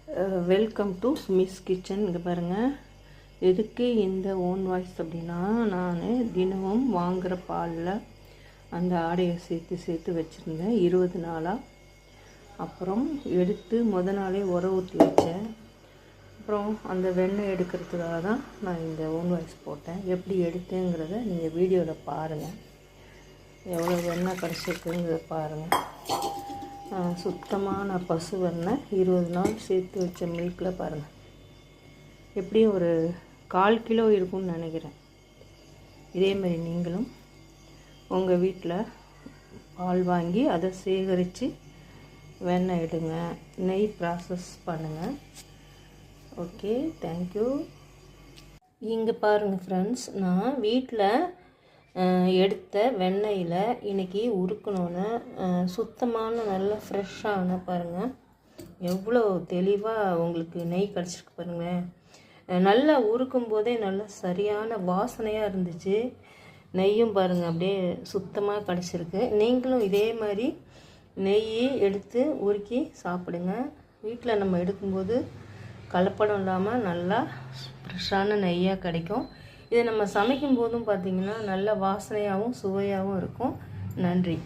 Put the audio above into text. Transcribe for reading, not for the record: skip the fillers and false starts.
Welcome to miss kitchen. இங்கே பாருங்கள், எதுக்கு இந்த ஓன் வாய்ஸ் அப்படின்னா, நான் தினமும் வாங்குகிற பாலில் அந்த ஆடையை சேர்த்து வச்சுருந்தேன் 20 நாளாக. அப்புறம் எடுத்து நாளே உர ஊற்றி வச்சேன். அப்புறம் அந்த வெண்ணெய் எடுக்கிறதுக்காக தான் நான் இந்த ஓன் வாய்ஸ் போட்டேன். எப்படி எடுத்தேங்கிறத நீங்கள் வீடியோவில் பாருங்கள். எவ்வளோ வெண்ணெய் கிடச்சிருக்குங்கிறத பாருங்கள். சுத்தமான பசு வெண்ணெய் 20 நாள் சேர்த்து வச்ச மில்கில் பாருங்கள், எப்படியும் ஒரு 1/4 கிலோ இருக்கும்னு நினைக்கிறேன். இதேமாதிரி நீங்களும் உங்கள் வீட்டில் பால் வாங்கி அதை சேகரித்து வெண்ணெய் எடுங்க, நெய் ப்ராசஸ் பண்ணுங்கள். Okay, thank you. இங்கே பாருங்கள் ஃப்ரெண்ட்ஸ், நான் வீட்டில் எடுத்த வெண்ணெயில் இன்றைக்கி உருக்கணுன்னு சுத்தமான நல்ல ஃப்ரெஷ்ஷான பாருங்கள், எவ்வளோ தெளிவாக உங்களுக்கு நெய் கிடச்சிருக்கு பாருங்கள். நல்லா உருக்கும் போதே நல்லா சரியான வாசனையாக இருந்துச்சு. நெய்யும் பாருங்கள் அப்படியே சுத்தமாக கிடச்சிருக்கு. நீங்களும் இதே மாதிரி நெய் எடுத்து உருக்கி சாப்பிடுங்க. வீட்டில் நம்ம எடுக்கும்போது கலப்படம் இல்லாமல் நல்லா ஃப்ரெஷ்ஷான நெய்யாக கிடைக்கும். இதை நம்ம சமைக்கும் போதும் பார்த்திங்கன்னா நல்ல வாசனையாகவும் சுவையாகவும் இருக்கும். நன்றி.